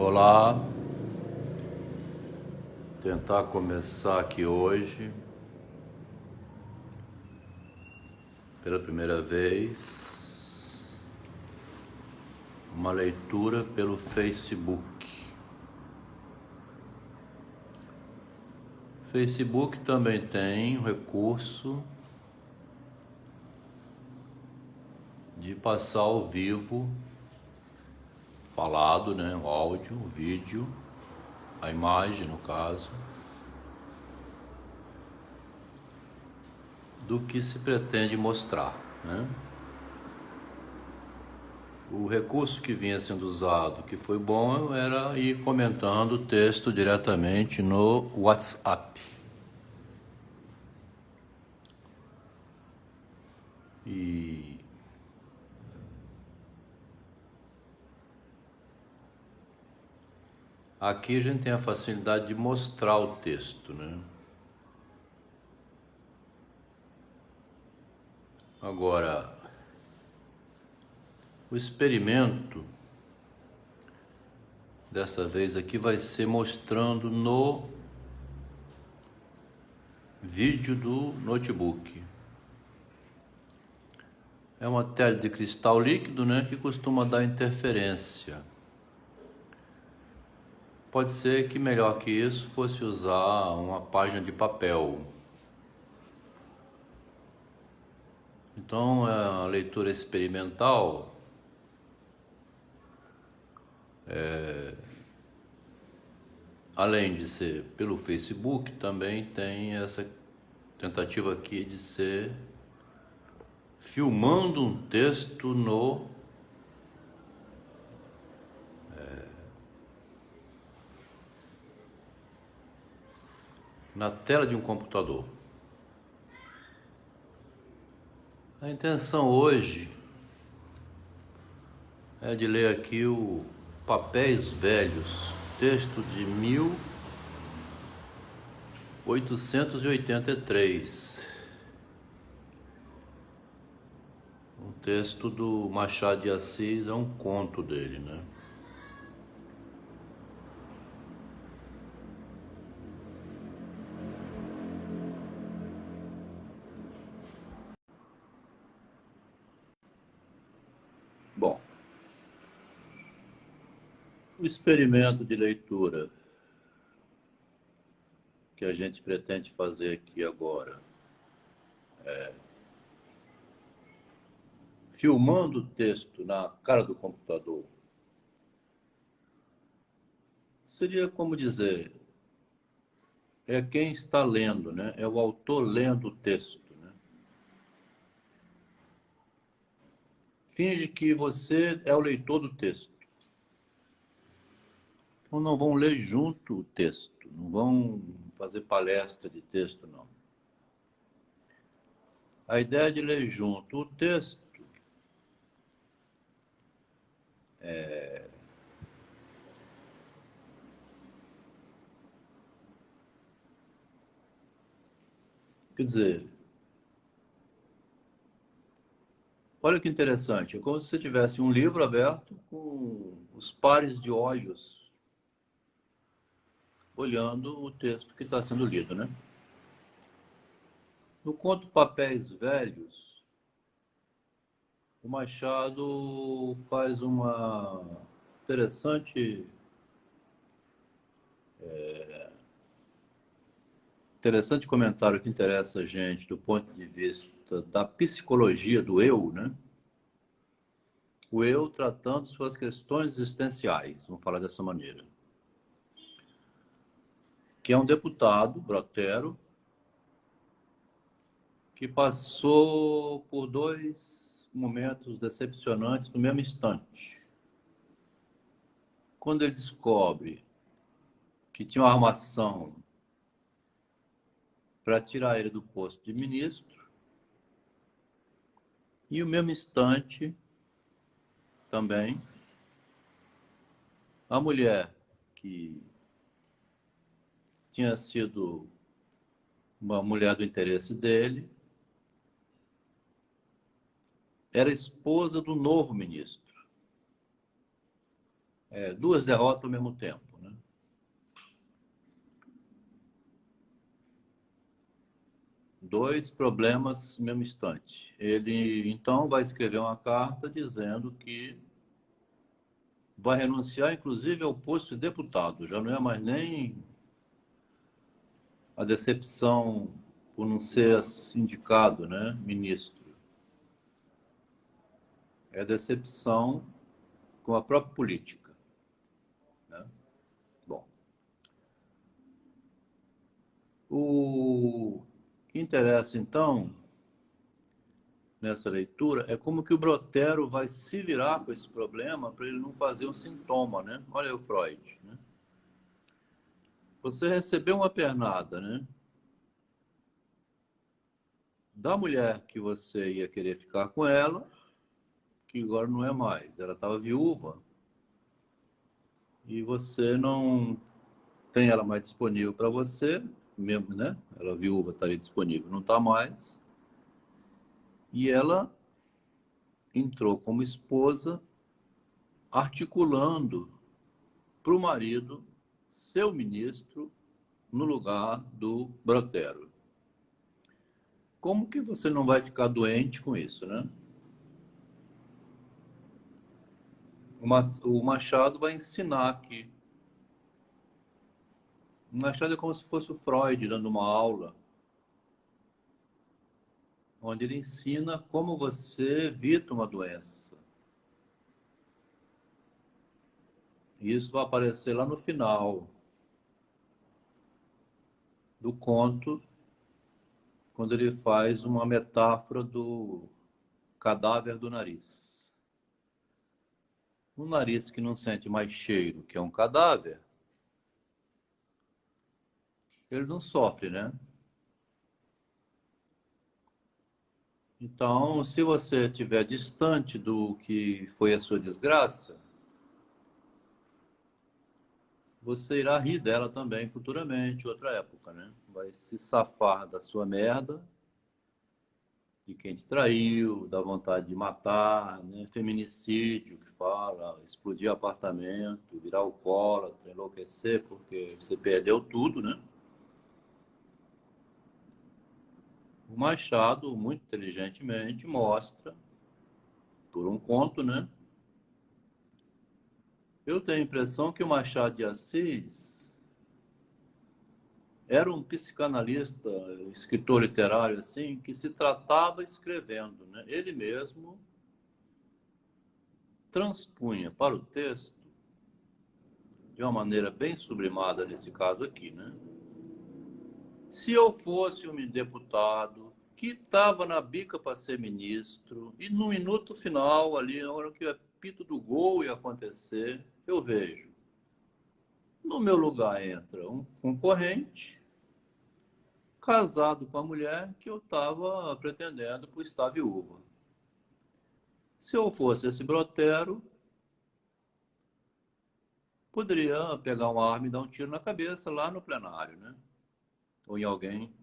Olá, tentar começar aqui hoje, pela primeira vez, uma leitura pelo Facebook. Facebook também tem o recurso de passar ao vivo, falado, né, o áudio, o vídeo, a imagem no caso, do que se pretende mostrar, né? O recurso que vinha sendo usado, que foi bom, era ir comentando o texto diretamente no WhatsApp. E aqui a gente tem a facilidade de mostrar o texto, né? Agora, o experimento dessa vez aqui vai ser mostrando no vídeo do notebook. É uma tela de cristal líquido, né, que costuma dar interferência. Pode ser que melhor que isso fosse usar uma página de papel. Então, a leitura experimental além de ser pelo Facebook, também tem essa tentativa aqui de ser filmando um texto na tela de um computador. A intenção hoje é de ler aqui o Papéis Velhos, texto de 1883. Um texto do Machado de Assis, é um conto dele, né? Bom, o experimento de leitura que a gente pretende fazer aqui agora, filmando o texto na cara do computador, seria como dizer, é quem está lendo, né? É o autor lendo o texto, né? Finge que você é o leitor do texto. Então não vão ler junto o texto, não vão fazer palestra de texto, não. A ideia de ler junto o texto quer dizer, olha que interessante, é como se você tivesse um livro aberto com os pares de olhos olhando o texto que está sendo lido, né? No conto Papéis Velhos, o Machado faz uma interessante comentário que interessa a gente do ponto de vista da psicologia do eu, né? O eu tratando suas questões existenciais, vamos falar dessa maneira. Que é um deputado, Brotero, que passou por dois momentos decepcionantes no mesmo instante. Quando ele descobre que tinha uma armação para tirar ele do posto de ministro, e no mesmo instante também a mulher que tinha sido uma mulher do interesse dele era esposa do novo ministro. duas derrotas ao mesmo tempo, né? Dois problemas no mesmo instante. Ele, então, vai escrever uma carta dizendo que vai renunciar, inclusive, ao posto de deputado. Já não é mais nem a decepção por não ser indicado, né, ministro. É a decepção com a própria política, né? Bom, o que interessa, então, nessa leitura, é como que o Brotero vai se virar com esse problema para ele não fazer um sintoma, né? Olha aí o Freud, né? Você recebeu uma pernada, né? Da mulher que você ia querer ficar com ela, que agora não é mais. Ela estava viúva e você não tem ela mais disponível para você, mesmo, né? Ela viúva estaria disponível, não está mais. E ela entrou como esposa, articulando para o marido seu ministro no lugar do Brotero. Como que você não vai ficar doente com isso, né? O Machado vai ensinar aqui. O Machado é como se fosse o Freud dando uma aula, onde ele ensina como você evita uma doença. E isso vai aparecer lá no final do conto, quando ele faz uma metáfora do cadáver do nariz. Um nariz que não sente mais cheiro, que é um cadáver, ele não sofre, né? Então, se você estiver distante do que foi a sua desgraça, você irá rir dela também futuramente, outra época, né? Vai se safar da sua merda, de quem te traiu, da vontade de matar, né? Feminicídio, que fala, explodir apartamento, virar alcoólatra, enlouquecer porque você perdeu tudo, né? O Machado, muito inteligentemente, mostra, por um conto, né? Eu tenho a impressão que o Machado de Assis era um psicanalista, escritor literário, assim, que se tratava escrevendo, né? Ele mesmo transpunha para o texto, de uma maneira bem sublimada nesse caso aqui, né? Se eu fosse um deputado que estava na bica para ser ministro, e no minuto final, ali, na hora que o apito do gol ia acontecer, eu vejo. No meu lugar entra um concorrente, casado com a mulher que eu estava pretendendo por estar viúva. Se eu fosse esse Brotero, poderia pegar uma arma e dar um tiro na cabeça lá no plenário, né? Ou em alguém.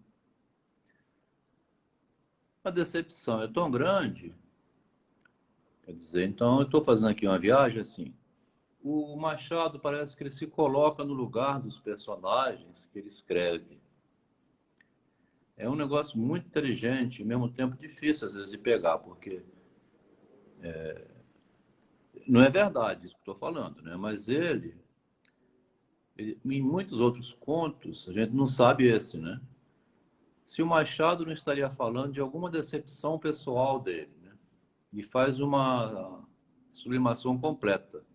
A decepção é tão grande, quer dizer, então eu estou fazendo aqui uma viagem assim. O Machado parece que ele se coloca no lugar dos personagens que ele escreve. É um negócio muito inteligente e, ao mesmo tempo, difícil, às vezes, de pegar, porque não é verdade isso que estou falando, né? Mas em muitos outros contos, a gente não sabe esse, né? Se o Machado não estaria falando de alguma decepção pessoal dele, né? E faz uma sublimação completa.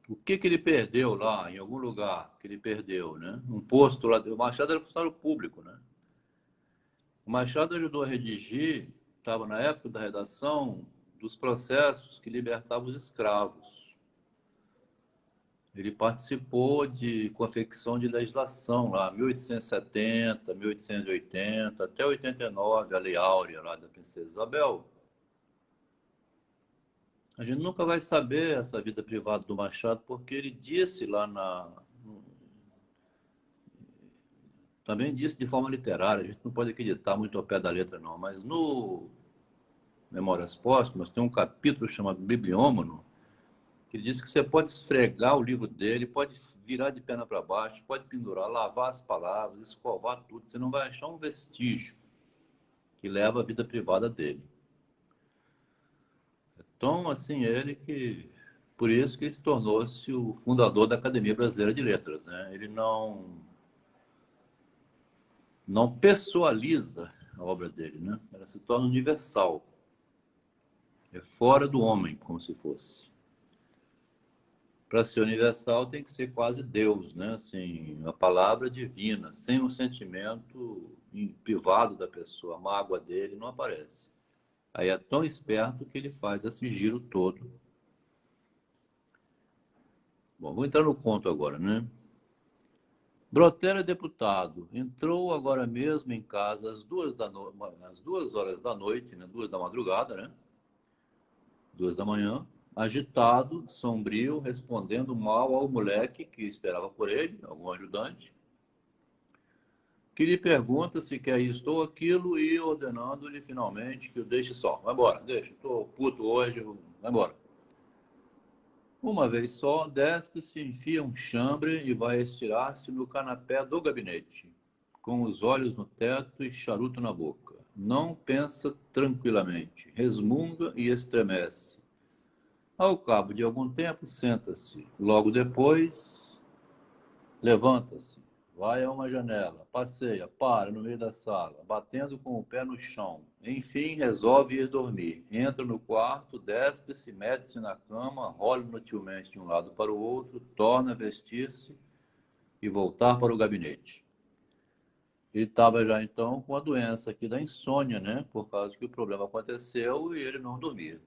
O que ele perdeu lá, em algum lugar que ele perdeu, né? Um posto lá. O Machado era funcionário público, né? O Machado ajudou a redigir, estava na época da redação, dos processos que libertavam os escravos. Ele participou de confecção de legislação lá, 1870, 1880, até 89, a Lei Áurea lá da Princesa Isabel. A gente nunca vai saber essa vida privada do Machado, porque ele disse lá também disse de forma literária, a gente não pode acreditar muito ao pé da letra não, mas no Memórias Póstumas tem um capítulo chamado Bibliômano, que ele diz que você pode esfregar o livro dele, pode virar de perna para baixo, pode pendurar, lavar as palavras, escovar tudo, você não vai achar um vestígio que leva à vida privada dele. Então, assim, ele que... Por isso que ele se tornou-se o fundador da Academia Brasileira de Letras, né? Ele não pessoaliza a obra dele, né? Ela se torna universal. É fora do homem, como se fosse. Para ser universal tem que ser quase Deus, né? Assim, a palavra divina, sem um sentimento privado da pessoa, a mágoa dele não aparece. Aí é tão esperto que ele faz esse giro todo. Bom, vou entrar no conto agora, né? Brotero é deputado. Entrou agora mesmo em casa às 2 horas da noite, né? 2 da madrugada, né? 2 da manhã, agitado, sombrio, respondendo mal ao moleque que esperava por ele, algum ajudante, que lhe pergunta se quer isto ou aquilo e ordenando-lhe finalmente que o deixe só. Vai embora, deixa, estou puto hoje, vai embora. Uma vez só, despe-se, enfia um chambre e vai estirar-se no canapé do gabinete, com os olhos no teto e charuto na boca. Não pensa tranquilamente, resmunga e estremece. Ao cabo de algum tempo, senta-se. Logo depois, levanta-se. Vai a uma janela, passeia, para no meio da sala, batendo com o pé no chão. Enfim, resolve ir dormir. Entra no quarto, despe-se, mete-se na cama, rola inutilmente de um lado para o outro, torna a vestir-se e voltar para o gabinete. Ele estava já, então, com a doença aqui da insônia, né? Por causa que o problema aconteceu e ele não dormia.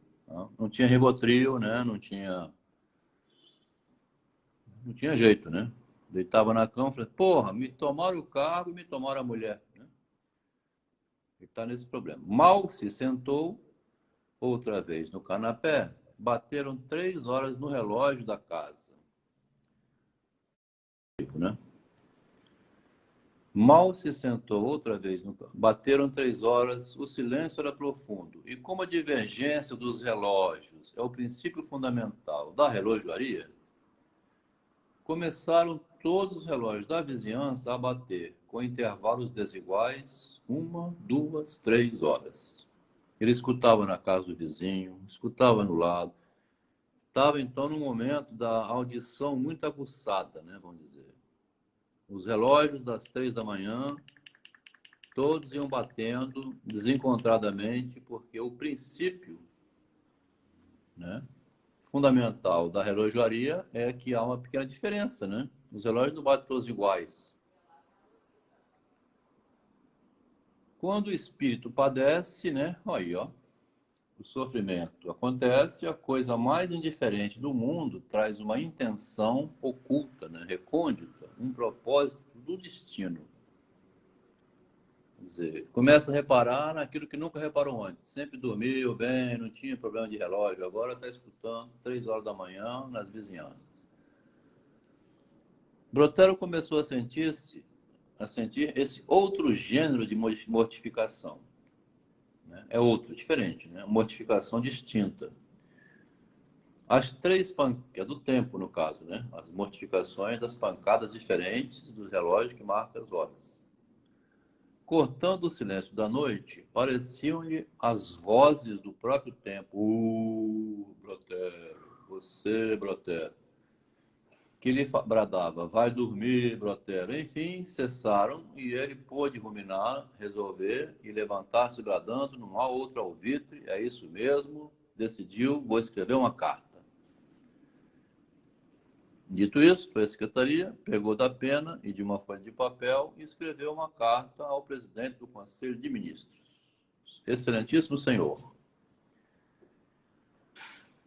Não tinha Rivotril, né? Não tinha jeito, né? Deitava na cama e falei, porra, me tomaram o cargo e me tomaram a mulher. Né? Ele está nesse problema. Mal se sentou, outra vez no canapé, bateram 3 horas no relógio da casa. Né? Mal se sentou outra vez, bateram 3 horas, o silêncio era profundo. E como a divergência dos relógios é o princípio fundamental da relojoaria, começaram todos os relógios da vizinhança a bater, com intervalos desiguais, 1, 2, 3 horas. Ele escutava na casa do vizinho, escutava no lado. Estava, então, num momento da audição muito aguçada, né, vamos dizer. Os relógios das 3 da manhã, todos iam batendo desencontradamente, porque o princípio, né, fundamental da relojoaria é que há uma pequena diferença, né? Os relógios não batem todos iguais. Quando o espírito padece, né? Aí, ó, o sofrimento acontece, a coisa mais indiferente do mundo traz uma intenção oculta, né? Recôndita, um propósito do destino. Quer dizer, começa a reparar naquilo que nunca reparou antes. Sempre dormiu bem, não tinha problema de relógio. Agora está escutando 3 horas da manhã nas vizinhanças. Brotero começou a sentir esse outro gênero de mortificação. Né? É outro, diferente, né? Mortificação distinta. As 3 pancadas, do tempo, no caso, né? As mortificações das pancadas diferentes dos relógios que marcam as horas. Cortando o silêncio da noite, pareciam-lhe as vozes do próprio tempo. Brotero, você, Brotero. Que lhe bradava, vai dormir, Brotero. Enfim, cessaram e ele pôde ruminar, resolver e levantar-se bradando, não há outro alvitre, é isso mesmo, decidiu, vou escrever uma carta. Dito isso, foi à secretaria, pegou da pena e de uma folha de papel e escreveu uma carta ao presidente do Conselho de Ministros. Excelentíssimo senhor,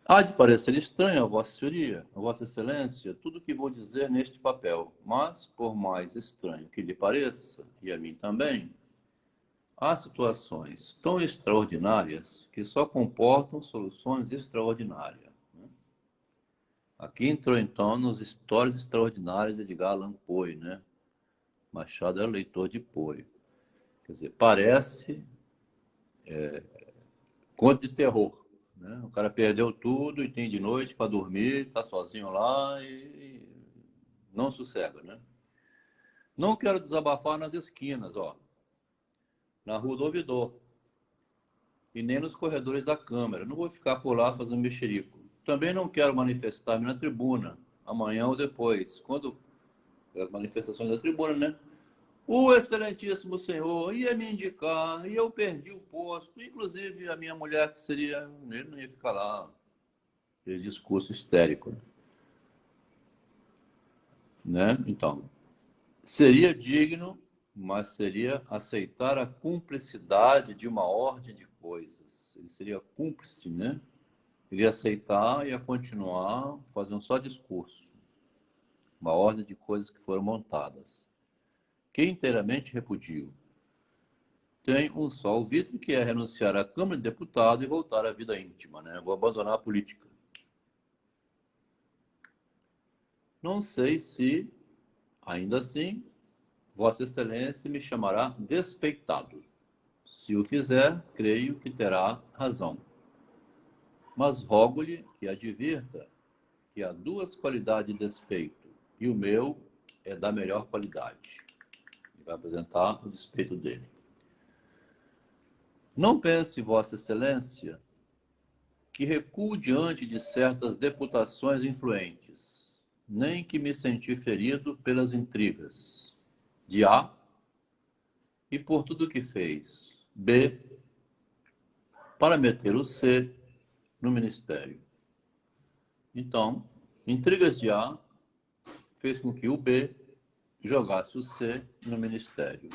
há de parecer estranho a Vossa Senhoria, a Vossa Excelência, tudo o que vou dizer neste papel, mas, por mais estranho que lhe pareça, e a mim também, há situações tão extraordinárias que só comportam soluções extraordinárias. Aqui entrou, então, nas histórias extraordinárias de Edgar Allan Poe, né? Machado era leitor de Poe. Quer dizer, parece conto de terror, né? O cara perdeu tudo e tem de noite para dormir, está sozinho lá e não sossega, né? Não quero desabafar nas esquinas, ó, na Rua do Ouvidor, e nem nos corredores da Câmara. Não vou ficar por lá fazendo mexerico. Também não quero manifestar-me na tribuna, amanhã ou depois, quando as manifestações da tribuna, né? O excelentíssimo senhor ia me indicar e eu perdi o posto. Inclusive, a minha mulher, que seria... Ele não ia ficar lá. Esse discurso histérico, né? Então, seria digno, mas seria aceitar a cumplicidade de uma ordem de coisas. Ele seria cúmplice, né? Ele ia aceitar e ia continuar fazendo só discurso. Uma ordem de coisas que foram montadas. Que inteiramente repudio. Tem um só alvitre, que é renunciar à Câmara de Deputado e voltar à vida íntima, né? Vou abandonar a política. Não sei se, ainda assim, Vossa Excelência me chamará despeitado. Se o fizer, creio que terá razão. Mas rogo-lhe que advirta que há duas qualidades de despeito, e o meu é da melhor qualidade. Ele vai apresentar o despeito dele. Não pense, Vossa Excelência, que recuo diante de certas deputações influentes, nem que me senti ferido pelas intrigas de A e por tudo que fez B para meter o C no ministério. Então, intrigas de A fez com que o B jogasse o C no ministério.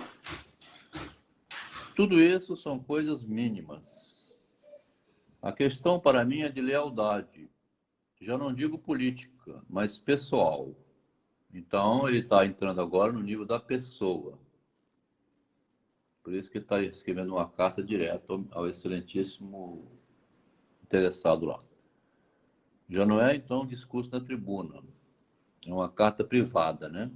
Tudo isso são coisas mínimas. A questão para mim é de lealdade. Já não digo política, mas pessoal. Então, ele está entrando agora no nível da pessoa. Por isso que ele está escrevendo uma carta direta ao excelentíssimo interessado lá. Já não é, então, um discurso na tribuna. É uma carta privada, né?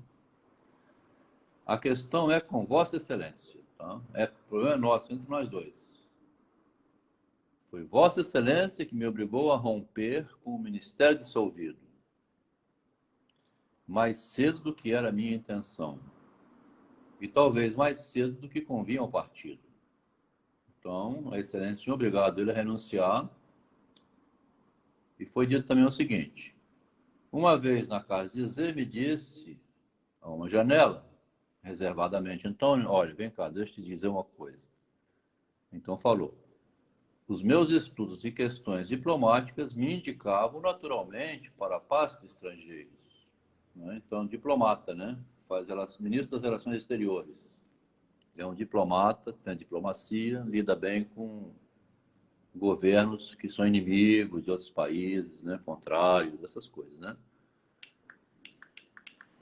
A questão é com Vossa Excelência. Tá? O problema é nosso, entre nós dois. Foi Vossa Excelência que me obrigou a romper com o Ministério dissolvido. Mais cedo do que era a minha intenção. E talvez mais cedo do que convinha ao partido. Então, a Excelência tinha obrigado ele a renunciar. E foi dito também o seguinte: uma vez na casa de Zé, me disse, a uma janela, reservadamente, Antônio, olha, vem cá, deixa eu te dizer uma coisa. Então falou: os meus estudos e questões diplomáticas me indicavam naturalmente para a pasta de estrangeiros. Né? Então, diplomata, né? Ministro das Relações Exteriores. É um diplomata, tem diplomacia, lida bem com governos que são inimigos de outros países, né? Contrários, essas coisas, né?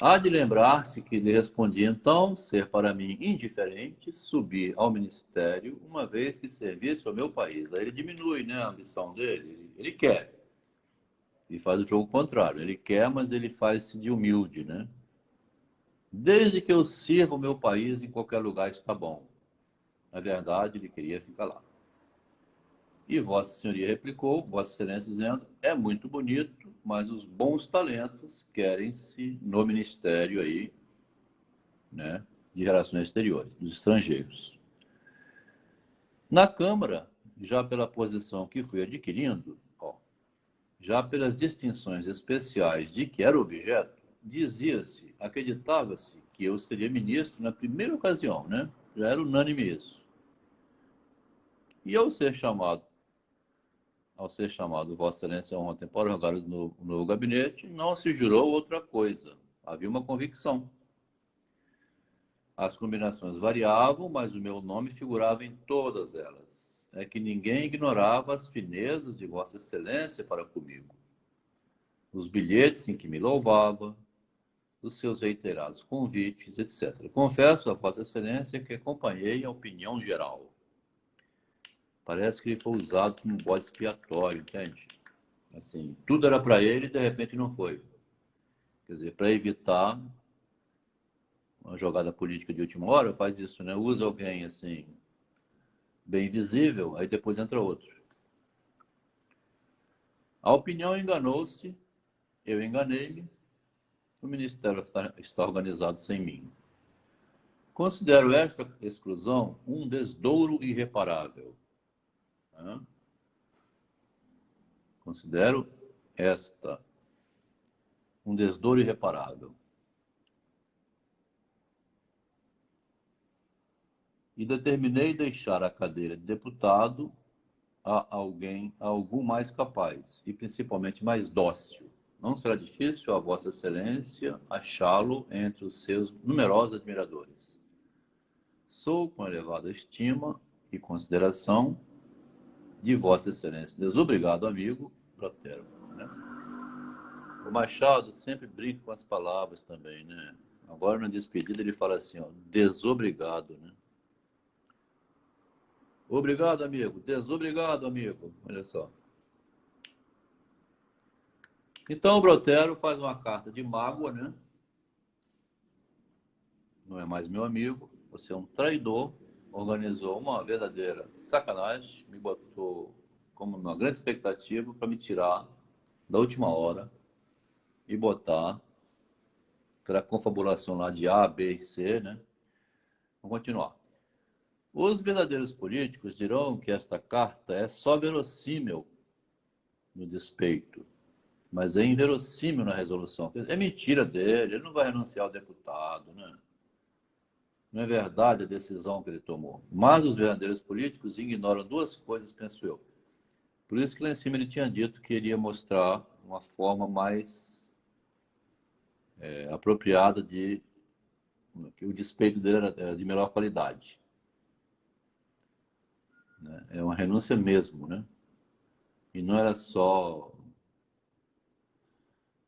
Há de lembrar-se que lhe respondi então ser para mim indiferente subir ao ministério uma vez que servisse ao meu país. Aí ele diminui, né, a ambição dele. Ele quer. E faz o jogo contrário. Ele quer, mas ele faz de humilde, né? Desde que eu sirva o meu país em qualquer lugar está bom. Na verdade, ele queria ficar lá. E Vossa Senhoria replicou, Vossa Excelência, dizendo: é muito bonito, mas os bons talentos querem-se no ministério aí, né, de Relações Exteriores, dos estrangeiros. Na Câmara, já pela posição que fui adquirindo, já pelas distinções especiais de que era objeto, dizia-se, acreditava-se que eu seria ministro na primeira ocasião, né? Já era unânime isso. E ao ser chamado Vossa Excelência ontem para jogar no gabinete, não se jurou outra coisa. Havia uma convicção. As combinações variavam, mas o meu nome figurava em todas elas. É que ninguém ignorava as finezas de Vossa Excelência para comigo. Os bilhetes em que me louvava, os seus reiterados convites, etc. Confesso a Vossa Excelência que acompanhei a opinião geral. Parece que ele foi usado como bode expiatório, entende? Assim, tudo era para ele e de repente não foi. Quer dizer, para evitar uma jogada política de última hora, faz isso, né? Usa alguém assim, bem visível, aí depois entra outro. A opinião enganou-se, eu enganei-me, o ministério está organizado sem mim. Considero esta exclusão um desdouro irreparável. Considero esta um desdouro irreparável. E determinei deixar a cadeira de deputado a algum mais capaz e principalmente mais dócil. Não será difícil a Vossa Excelência achá-lo entre os seus numerosos admiradores. Sou com elevada estima e consideração de Vossa Excelência, desobrigado amigo, Brotero. Né? O Machado sempre brinca com as palavras também, né? Agora na despedida ele fala assim, ó, desobrigado, né? Obrigado, amigo. Desobrigado, amigo. Olha só. Então o Brotero faz uma carta de mágoa, né? Não é mais meu amigo. Você é um traidor. Organizou uma verdadeira sacanagem. Me botou como uma grande expectativa para me tirar da última hora e botar aquela confabulação lá de A, B e C, né? Vamos continuar. Os verdadeiros políticos dirão que esta carta é só verossímil no despeito, mas é inverossímil na resolução. É mentira dele, ele não vai renunciar ao deputado, né? Não é verdade a decisão que ele tomou. Mas os verdadeiros políticos ignoram duas coisas, penso eu. Por isso que lá em cima ele tinha dito que iria mostrar uma forma mais apropriada de que o despeito dele era de melhor qualidade. Né? É uma renúncia mesmo, né? E não era só...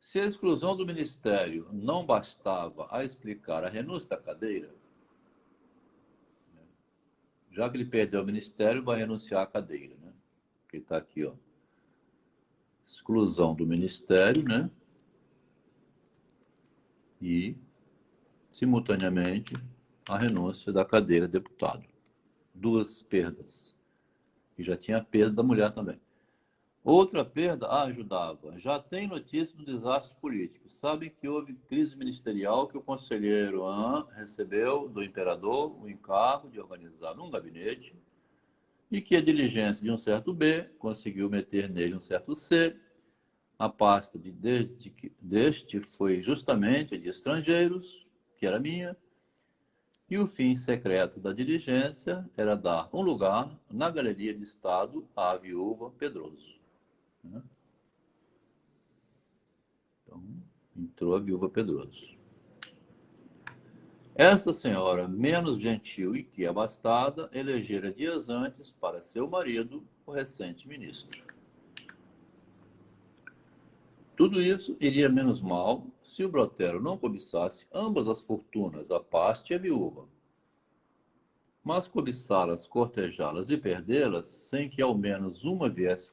Se a exclusão do ministério não bastava a explicar a renúncia da cadeira, já que ele perdeu o ministério, vai renunciar à cadeira, né? Ele está aqui, ó. Exclusão do ministério, né? E, simultaneamente, a renúncia da cadeira de deputado. Duas perdas. E já tinha a perda da mulher também. Outra perda ajudava. Já tem notícia do desastre político. Sabem que houve crise ministerial, que o conselheiro recebeu do imperador o encargo de organizar um gabinete e que a diligência de um certo B conseguiu meter nele um certo C. A pasta deste foi justamente de estrangeiros, que era minha, e o fim secreto da diligência era dar um lugar na Galeria de Estado à viúva Pedroso. Então, entrou a viúva Pedroso. Esta senhora, menos gentil e que abastada, elegera dias antes para seu marido o recente ministro. Tudo isso iria menos mal se o Brotero não cobiçasse ambas as fortunas, a paste e a viúva. Mas cobiçá-las, cortejá-las e perdê-las, sem que ao menos uma viesse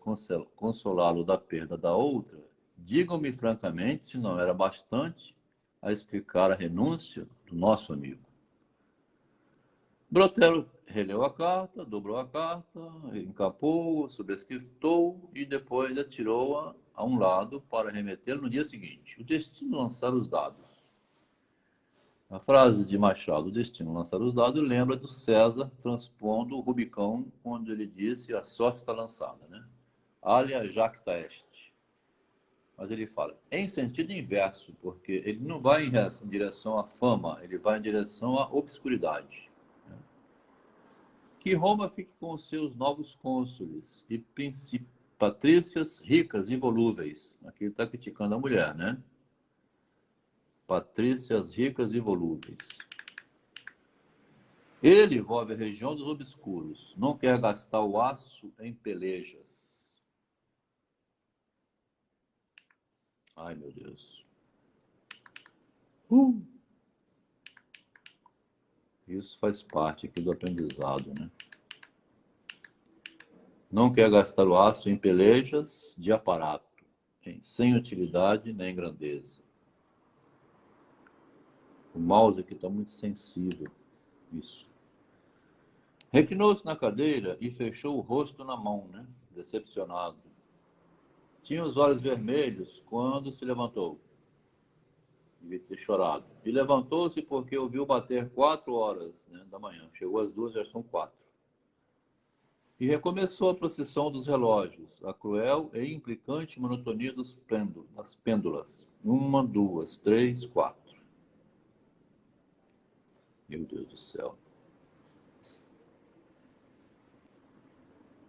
consolá-lo da perda da outra, digam-me francamente se não era bastante a explicar a renúncia do nosso amigo. Brotero releu a carta, dobrou a carta, encapou, sobrescritou e depois atirou-a a um lado para remetê-la no dia seguinte. O destino lançar os dados. A frase de Machado, o destino lançar os dados, lembra do César transpondo o Rubicão, quando ele disse a sorte está lançada, né? Alia jacta est. Mas ele fala em sentido inverso, porque ele não vai em direção à fama, ele vai em direção à obscuridade. Que Roma fique com os seus novos cônsules e patrícias ricas e volúveis. Aqui ele está criticando a mulher, né? Patrícias ricas e volúveis. Ele envolve a região dos obscuros, não quer gastar o aço em pelejas. Ai, meu Deus. Isso faz parte aqui do aprendizado, né? Não quer gastar o aço em pelejas de aparato, sem utilidade nem grandeza. O mouse aqui está muito sensível. Isso. Reclinou-se na cadeira e fechou o rosto na mão, né? Decepcionado. Tinha os olhos vermelhos quando se levantou. Devia ter chorado. E levantou-se porque ouviu bater 4 horas, né, da manhã. Chegou às 2, já são 4. E recomeçou a procissão dos relógios, a cruel e implicante monotonia das pêndulas. 1, 2, 3, 4. Meu Deus do céu.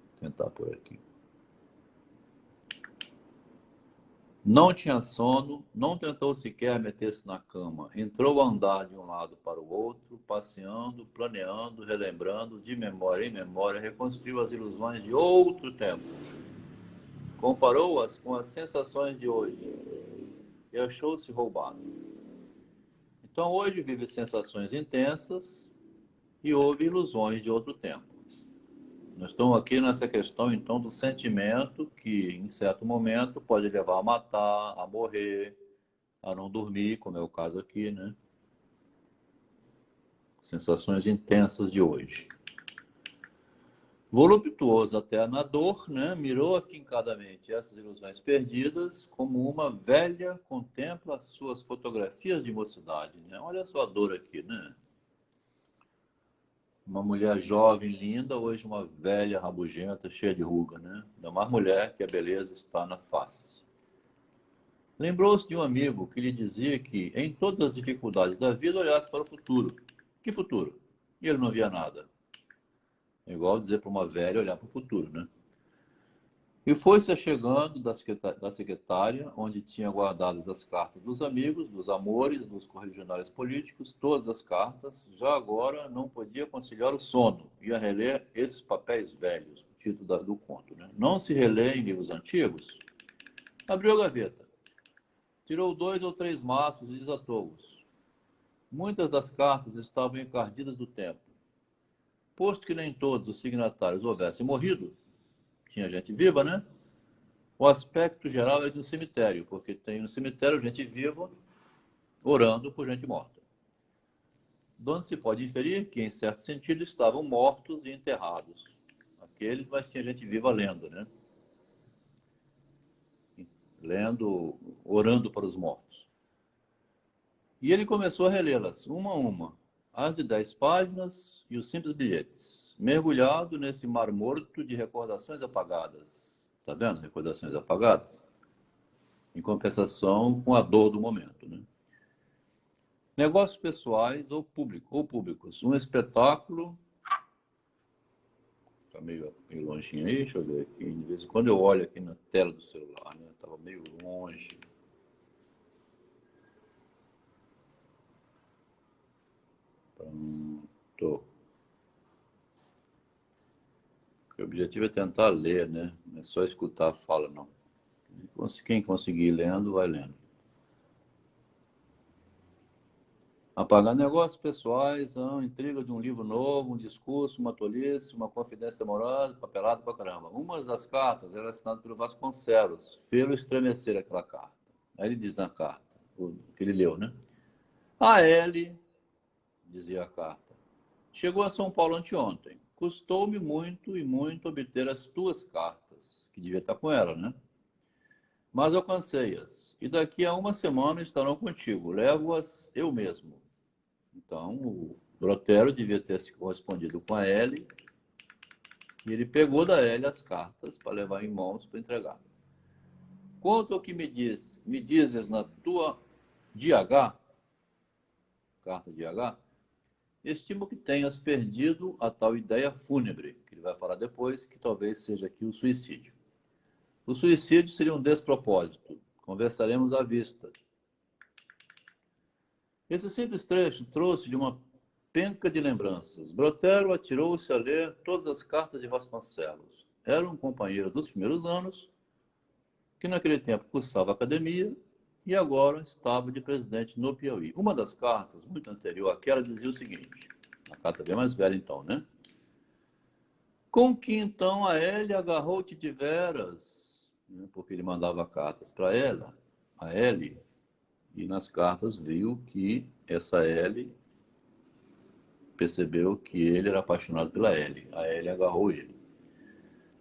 Vou tentar por aqui. Não tinha sono, não tentou sequer meter-se na cama. Entrou a andar de um lado para o outro, passeando, planeando, relembrando, de memória em memória, reconstruiu as ilusões de outro tempo. Comparou-as com as sensações de hoje e achou-se roubado. Então hoje vive sensações intensas e houve ilusões de outro tempo. Nós estamos aqui nessa questão, então, do sentimento que, em certo momento, pode levar a matar, a morrer, a não dormir, como é o caso aqui, né? Sensações intensas de hoje. Voluptuoso até na dor, né? Mirou afincadamente essas ilusões perdidas, como uma velha contempla as suas fotografias de mocidade, né? Olha só a dor aqui, né? Uma mulher jovem, linda, hoje uma velha rabugenta, cheia de ruga, né? Ainda mais mulher que a beleza está na face. Lembrou-se de um amigo que lhe dizia que, em todas as dificuldades da vida, olhasse para o futuro. Que futuro? E ele não via nada. É igual dizer para uma velha olhar para o futuro, né? E foi-se achegando da secretária, onde tinha guardadas as cartas dos amigos, dos amores, dos correligionários políticos, todas as cartas. Já agora não podia conciliar o sono. Ia reler esses papéis velhos, o título do conto, né? Não se relê em livros antigos? Abriu a gaveta. Tirou 2 ou 3 maços e desatou-os. Muitas das cartas estavam encardidas do tempo. Posto que nem todos os signatários houvessem morrido, tinha gente viva, né? O aspecto geral é de um cemitério, porque tem no cemitério gente viva orando por gente morta. Donde se pode inferir que, em certo sentido, estavam mortos e enterrados. Aqueles, mas tinha gente viva lendo, né? Lendo, orando para os mortos. E ele começou a relê-las, uma a uma, as de 10 páginas e os simples bilhetes, mergulhado nesse mar morto de recordações apagadas. Tá vendo? Recordações apagadas. Em compensação com a dor do momento, né? Negócios pessoais ou públicos. Um espetáculo. Está meio longinho aí, deixa eu ver aqui. De vez em quando eu olho aqui na tela do celular, né? Estava meio longe. Pronto. O objetivo é tentar ler, né? Não é só escutar a fala, não. Quem conseguir lendo, vai lendo. Apagar negócios pessoais, a intriga de um livro novo, um discurso, uma tolice, uma confidência amorosa, papelado pra caramba. Uma das cartas era assinada pelo Vasconcelos. Fê-lo estremecer aquela carta. Aí ele diz na carta, o que ele leu, né? A L, dizia a carta, chegou a São Paulo anteontem. Custou-me muito e muito obter as tuas cartas, que devia estar com ela, né? Mas alcancei-as, e daqui a uma semana estarão contigo. Levo-as eu mesmo. Então, o Brotero devia ter se correspondido com a L, e ele pegou da L as cartas para levar em mãos para entregar. Quanto ao que me dizes na tua DH, carta de H, estimo que tenhas perdido a tal ideia fúnebre, que ele vai falar depois, que talvez seja aqui o suicídio. O suicídio seria um despropósito. Conversaremos à vista. Esse simples trecho trouxe-lhe uma penca de lembranças. Brotero atirou-se a ler todas as cartas de Vasconcelos. Era um companheiro dos primeiros anos, que naquele tempo cursava academia e agora estava de presidente no Piauí. Uma das cartas, muito anterior àquela, dizia o seguinte, a carta bem mais velha então, né? Com que então a L agarrou-te de veras, né? Porque ele mandava cartas para ela, a L, e nas cartas viu que essa L percebeu que ele era apaixonado pela L. A L agarrou ele.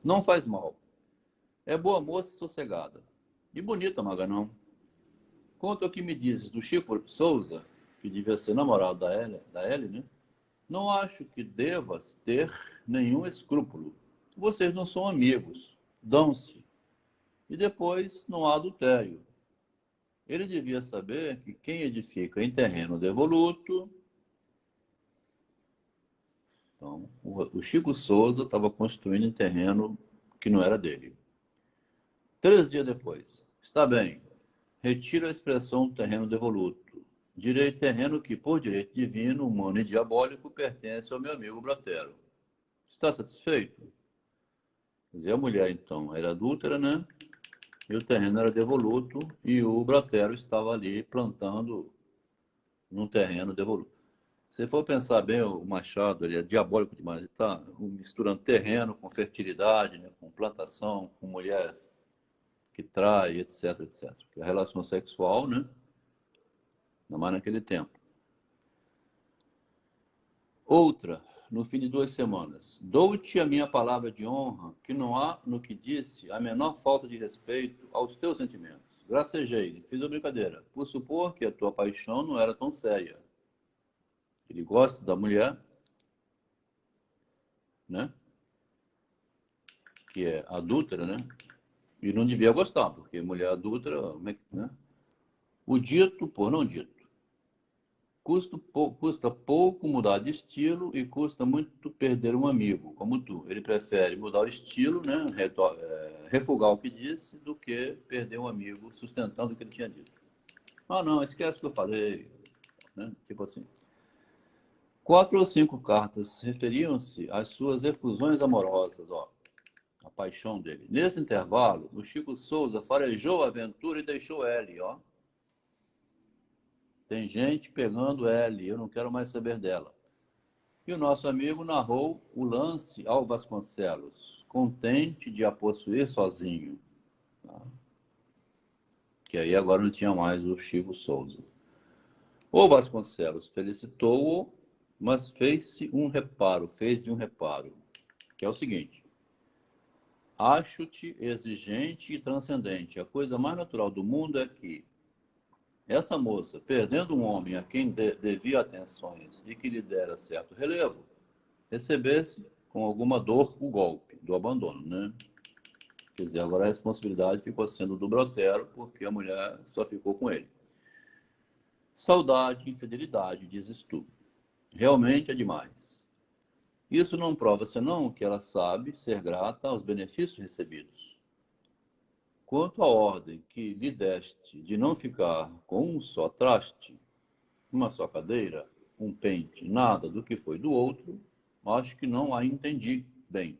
Não faz mal. É boa moça e sossegada. E bonita, Maganão. Quanto ao que me dizes do Chico Souza, que devia ser namorado da Ellie, né? Não acho que devas ter nenhum escrúpulo. Vocês não são amigos, dão-se. E depois não há adultério. Ele devia saber que quem edifica em terreno devoluto... Então, o Chico Souza estava construindo em terreno que não era dele. 3 dias depois. Está bem. Retiro a expressão terreno devoluto. Direi terreno que, por direito divino, humano e diabólico, pertence ao meu amigo Brotero. Está satisfeito? Quer dizer, a mulher, então, era adúltera, né? E o terreno era devoluto, e o Brotero estava ali plantando num terreno devoluto. Se for pensar bem, o Machado, ele é diabólico demais. Ele está misturando terreno com fertilidade, né? Com plantação, com mulher que trai, etc, etc. Porque a relação sexual, né? Não mais naquele tempo. Outra, no fim de 2 semanas. Dou-te a minha palavra de honra que não há no que disse a menor falta de respeito aos teus sentimentos. Gracejei, fiz a brincadeira, por supor que a tua paixão não era tão séria. Ele gosta da mulher, né? Que é adúltera, né? E não devia gostar, porque mulher adúltera, né? O dito por não dito. Custa pouco mudar de estilo e custa muito perder um amigo, como tu. Ele prefere mudar o estilo, né? Refugar o que disse, do que perder um amigo sustentando o que ele tinha dito. Ah, não, esquece o que eu falei. Né? Tipo assim. 4 ou 5 cartas referiam-se às suas efusões amorosas, ó, a paixão dele. Nesse intervalo, o Chico Souza farejou a aventura e deixou L, ó. Tem gente pegando L, eu não quero mais saber dela. E o nosso amigo narrou o lance ao Vasconcelos, contente de a possuir sozinho. Tá? Que aí agora não tinha mais o Chico Souza. O Vasconcelos felicitou-o, mas fez-de um reparo, que é o seguinte: acho-te exigente e transcendente. A coisa mais natural do mundo é que essa moça, perdendo um homem a quem devia atenções e que lhe dera certo relevo, recebesse com alguma dor o golpe do abandono, né? Quer dizer, agora a responsabilidade ficou sendo do Brotero, porque a mulher só ficou com ele. Saudade, infidelidade, dizes tu. Realmente é demais. Isso não prova senão que ela sabe ser grata aos benefícios recebidos. Quanto à ordem que lhe deste de não ficar com um só traste, uma só cadeira, um pente, nada do que foi do outro, acho que não a entendi bem.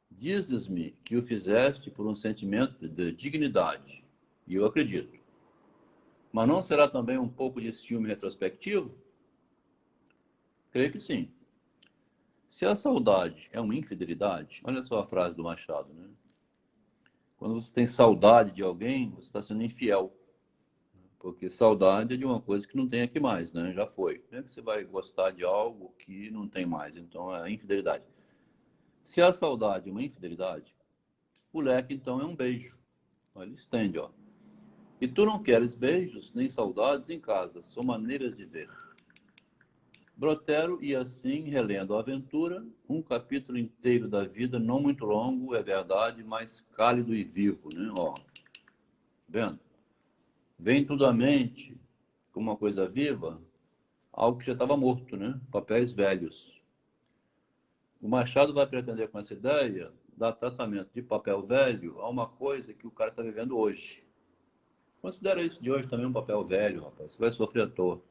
Dizes-me que o fizeste por um sentimento de dignidade, e eu acredito. Mas não será também um pouco de ciúme retrospectivo? Creio que sim. Se a saudade é uma infidelidade, olha só a frase do Machado, né? Quando você tem saudade de alguém, você está sendo infiel. Porque saudade é de uma coisa que não tem aqui mais, né? Já foi. Como é que você vai gostar de algo que não tem mais? Então é infidelidade. Se a saudade é uma infidelidade, o leque então é um beijo. Ele estende, ó. E tu não queres beijos nem saudades em casa, são maneiras de ver. Brotero ia assim, relendo a aventura, um capítulo inteiro da vida, não muito longo, é verdade, mas cálido e vivo, né? Ó, vendo? Vem tudo à mente como uma coisa viva, algo que já estava morto, né? Papéis velhos. O Machado vai pretender com essa ideia dar tratamento de papel velho a uma coisa que o cara está vivendo hoje. Considera isso de hoje também um papel velho, rapaz. Você vai sofrer à toa.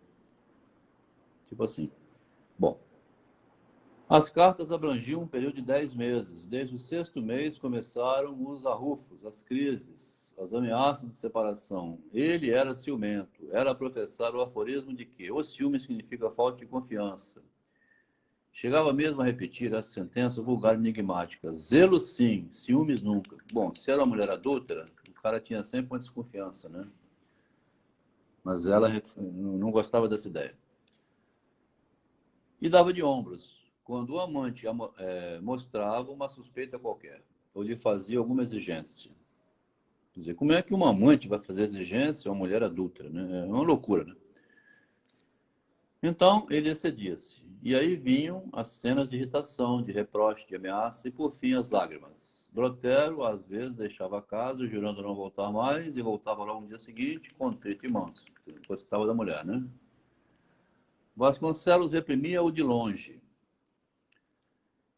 Tipo assim. Bom, as cartas abrangiam um período de 10 meses. Desde o 6º mês começaram os arrufos, as crises, as ameaças de separação. Ele era ciumento. Era professar o aforismo de que o ciúme significa falta de confiança. Chegava mesmo a repetir essa sentença vulgar e enigmática. Zelo sim, ciúmes nunca. Bom, se era uma mulher adúltera, o cara tinha sempre uma desconfiança, né? Mas ela não gostava dessa ideia. E dava de ombros, quando o amante mostrava uma suspeita qualquer. ou lhe fazia alguma exigência. Quer dizer, como é que uma amante vai fazer exigência a uma mulher adulta, né? É uma loucura, né? Então, ele excedia-se. E aí vinham as cenas de irritação, de reproche, de ameaça e, por fim, as lágrimas. Brotero, às vezes, deixava a casa, jurando não voltar mais, e voltava logo no dia seguinte, contrito e manso. Gostava da mulher, né? Vasconcelos reprimia-o de longe.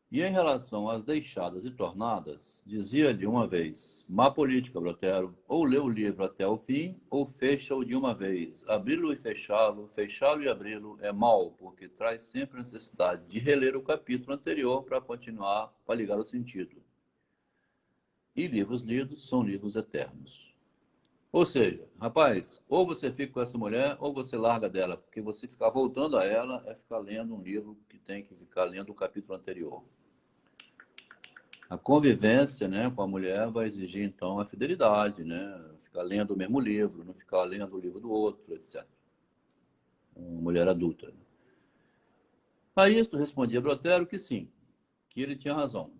E em relação às deixadas e tornadas, dizia-lhe uma vez: má política, Brotero, ou lê o livro até o fim, ou fecha-o de uma vez. Abri-lo e fechá-lo, fechá-lo e abri-lo é mal, porque traz sempre a necessidade de reler o capítulo anterior para continuar, para ligar o sentido. E livros lidos são livros eternos. Ou seja, rapaz, ou você fica com essa mulher, ou você larga dela, porque você ficar voltando a ela é ficar lendo um livro que tem que ficar lendo o capítulo anterior. A convivência, né, com a mulher vai exigir, então, a fidelidade, né? Ficar lendo o mesmo livro, não ficar lendo o livro do outro, etc. Uma mulher adulta. A isto respondia Brotero que sim, que ele tinha razão,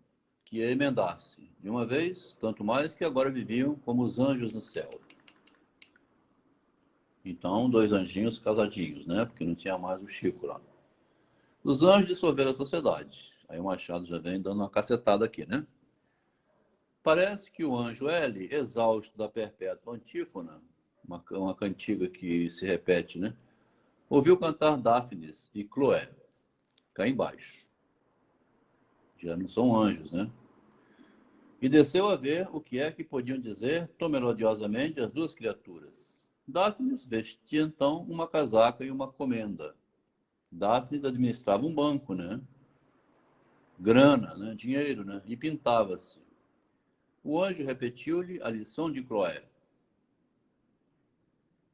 que ia emendar-se de uma vez, tanto mais que agora viviam como os anjos no céu. Então, dois anjinhos casadinhos, né? Porque não tinha mais o Chico lá. Os anjos dissolveram a sociedade. Aí o Machado já vem dando uma cacetada aqui, né? Parece que o anjo L, exausto da perpétua antífona, uma cantiga que se repete, né? Ouviu cantar Dáfnis e Cloé, cá embaixo. Já não são anjos, né? E desceu a ver o que é que podiam dizer tão melodiosamente as duas criaturas. Dáfnis vestia então uma casaca e uma comenda. Dáfnis administrava um banco, né? Grana, né? Dinheiro, né? E pintava-se. O anjo repetiu-lhe a lição de Cloé.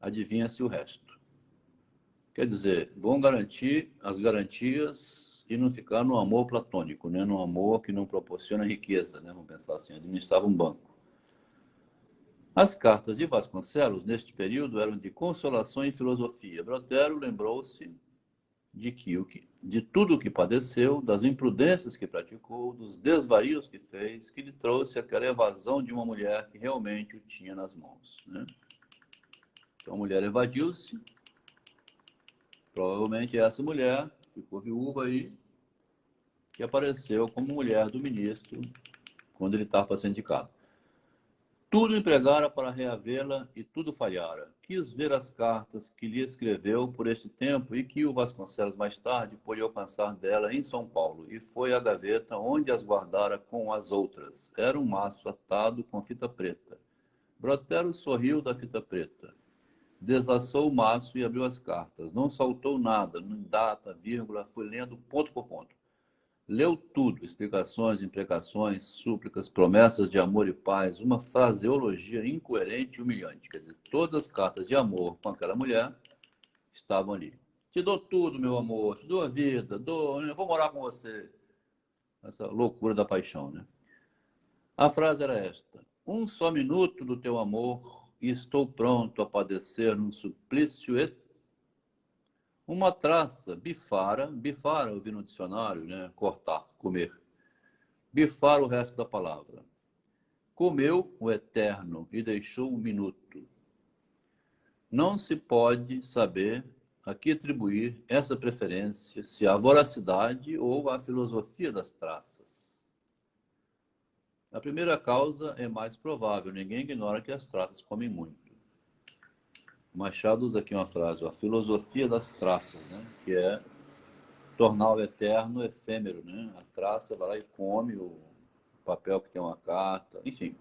Adivinha-se o resto. Quer dizer, vão garantir as garantias e não ficar no amor platônico, né? No amor que não proporciona riqueza, né? Vamos pensar assim, administrava um banco. As cartas de Vasconcelos, neste período, eram de consolação e filosofia. Brotero lembrou-se de tudo o que padeceu, das imprudências que praticou, dos desvarios que fez, que lhe trouxe aquela evasão de uma mulher que realmente o tinha nas mãos, né? Então a mulher evadiu-se, provavelmente essa mulher ficou viúva aí, que apareceu como mulher do ministro quando ele estava para ser indicado. Tudo empregara para reavê-la e tudo falhara. Quis ver as cartas que lhe escreveu por este tempo e que o Vasconcelos mais tarde pôde alcançar dela em São Paulo, e foi à gaveta onde as guardara com as outras. Era um maço atado com fita preta. Brotero sorriu da fita preta. Deslaçou o maço e abriu as cartas. Não saltou nada, nem data, vírgula, foi lendo ponto por ponto. Leu tudo, explicações, imprecações, súplicas, promessas de amor e paz, uma fraseologia incoerente e humilhante. Quer dizer, todas as cartas de amor com aquela mulher estavam ali. Te dou tudo, meu amor, te dou a vida, eu vou morar com você. Essa loucura da paixão, né? A frase era esta: um só minuto do teu amor e estou pronto a padecer num suplício eterno. Uma traça, bifara, eu vi no dicionário, né? Cortar, comer. Bifar o resto da palavra. Comeu o eterno e deixou o minuto. Não se pode saber a que atribuir essa preferência, se à voracidade ou à filosofia das traças. A primeira causa é mais provável, ninguém ignora que as traças comem muito. Machado usa aqui uma frase, a filosofia das traças, né? Que é tornar o eterno efêmero, né? A traça vai lá e come o papel que tem uma carta, enfim.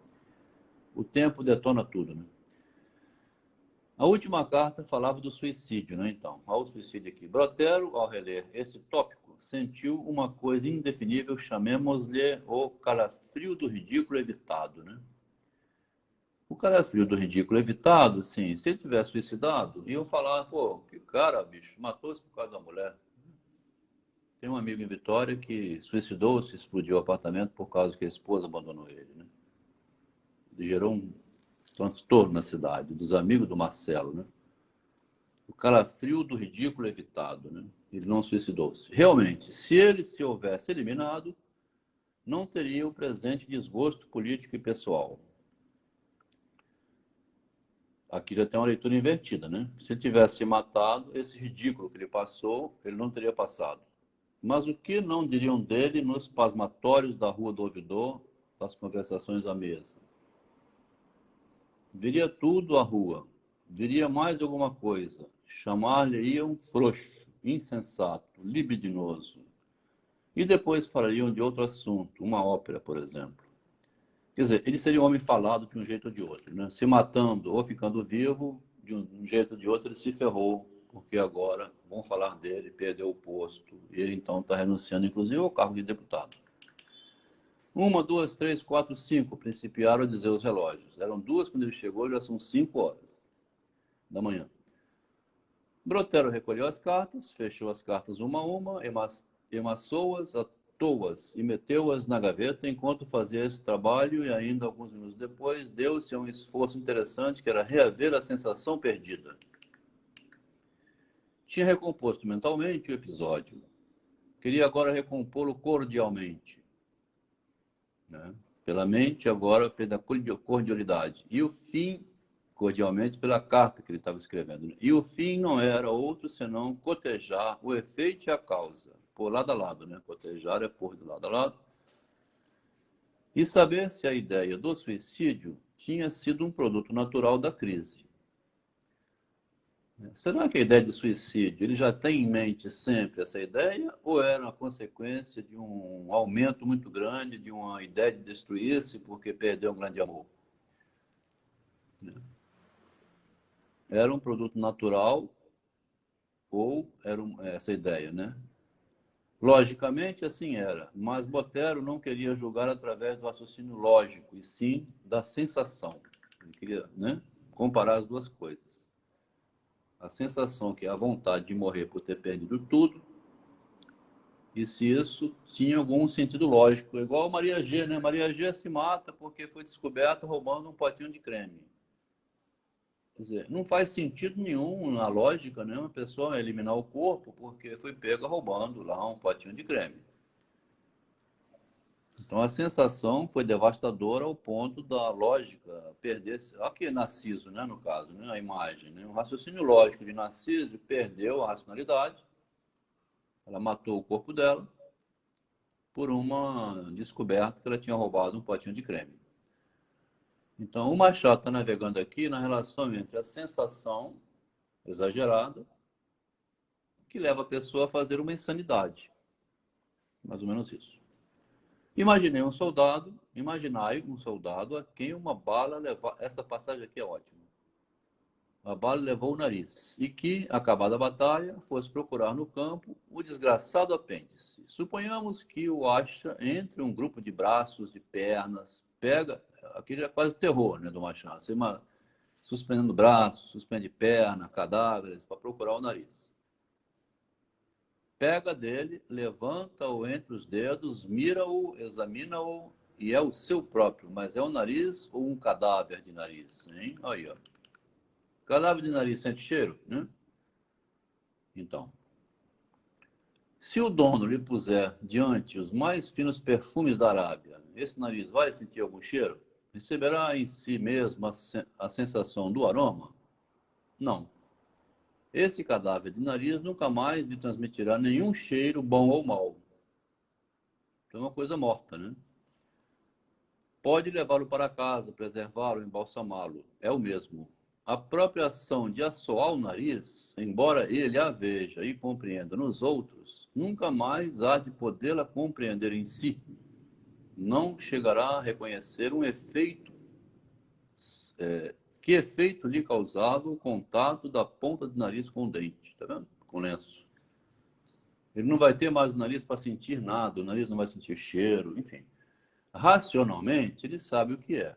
O tempo detona tudo, né? A última carta falava do suicídio, né? Então, ao suicídio aqui. Brotero, ao reler esse tópico, sentiu uma coisa indefinível, chamemos-lhe o calafrio do ridículo evitado, né? O calafrio do ridículo evitado, sim, se ele tivesse suicidado, iam falar, pô, que cara, bicho, matou-se por causa da mulher. Tem um amigo em Vitória que suicidou-se, explodiu o apartamento por causa que a esposa abandonou ele, né? Ele gerou um transtorno na cidade, dos amigos do Marcelo, né? O calafrio do ridículo evitado, né? Ele não suicidou-se. Realmente, se ele se houvesse eliminado, não teria o presente desgosto político e pessoal. Aqui já tem uma leitura invertida, né? Se ele tivesse matado, esse ridículo que ele passou, ele não teria passado. Mas o que não diriam dele nos pasmatórios da Rua do Ouvidor, das conversações à mesa? Viria tudo à rua, viria mais alguma coisa, chamar-lhe-iam frouxo, insensato, libidinoso. E depois falariam de outro assunto, uma ópera, por exemplo. Quer dizer, ele seria um homem falado de um jeito ou de outro, né? Se matando ou ficando vivo, de um jeito ou de outro ele se ferrou, porque agora vão falar dele, perdeu o posto, e ele então está renunciando, inclusive, ao cargo de deputado. 1, 2, 3, 4, 5, principiaram a dizer os relógios. Eram 2 quando ele chegou, já são 5 horas da manhã. Brotero recolheu as cartas, fechou as cartas uma a uma, emassou-as, atou-as e meteu-as na gaveta enquanto fazia esse trabalho, e ainda alguns minutos depois deu-se a um esforço interessante, que era reaver a sensação perdida. Tinha recomposto mentalmente o episódio. Queria agora recompô-lo cordialmente. Né? Pela mente, agora pela cordialidade. E o fim, cordialmente, pela carta que ele estava escrevendo. E o fim não era outro senão cotejar o efeito e a causa, por lado a lado, né? Cotejar é pôr de lado a lado. E saber se a ideia do suicídio tinha sido um produto natural da crise. Será que a ideia de suicídio, ele já tem em mente sempre essa ideia, ou era uma consequência de um aumento muito grande, de uma ideia de destruir-se porque perdeu um grande amor? Era um produto natural ou era essa ideia, né? Logicamente, assim era, mas Botero não queria julgar através do raciocínio lógico, e sim da sensação. Ele queria, né, comparar as duas coisas. A sensação que é a vontade de morrer por ter perdido tudo, e se isso tinha algum sentido lógico. Igual Maria G, né? Maria G se mata porque foi descoberta roubando um potinho de creme. Quer dizer, não faz sentido nenhum na lógica, né? Uma pessoa eliminar o corpo porque foi pega roubando lá um potinho de creme. Então a sensação foi devastadora ao ponto da lógica perder-se. Aqui Narciso, né, no caso, né, a imagem. Né? O raciocínio lógico de Narciso perdeu a racionalidade. Ela matou o corpo dela por uma descoberta que ela tinha roubado um potinho de creme. Então o Machado está navegando aqui na relação entre a sensação exagerada que leva a pessoa a fazer uma insanidade. Mais ou menos isso. Imaginai um soldado a quem uma bala leva. Essa passagem aqui é ótima. A bala levou o nariz e que, acabada a batalha, fosse procurar no campo o desgraçado apêndice. Suponhamos que o acha entre um grupo de braços, de pernas, pega, aqui já é quase terror, né, do Machado, você suspendendo braços, suspende perna, cadáveres, para procurar o nariz. Pega dele, levanta-o entre os dedos, mira-o, examina-o, e é o seu próprio, mas é o nariz ou um cadáver de nariz? Hein? Aí, ó. Cadáver de nariz sente cheiro, né? Então, se o dono lhe puser diante os mais finos perfumes da Arábia, esse nariz vai sentir algum cheiro? Receberá em si mesmo a sensação do aroma? Não. Esse cadáver de nariz nunca mais lhe transmitirá nenhum cheiro bom ou mau. É uma coisa morta, né? Pode levá-lo para casa, preservá-lo, embalsamá-lo. É o mesmo. A própria ação de assoar o nariz, embora ele a veja e compreenda nos outros, nunca mais há de podê-la compreender em si. Não chegará a reconhecer um efeito. Que efeito lhe causava o contato da ponta do nariz com o dente? Tá vendo? Com o lenço. Ele não vai ter mais o nariz para sentir nada, o nariz não vai sentir cheiro, enfim. Racionalmente, ele sabe o que é.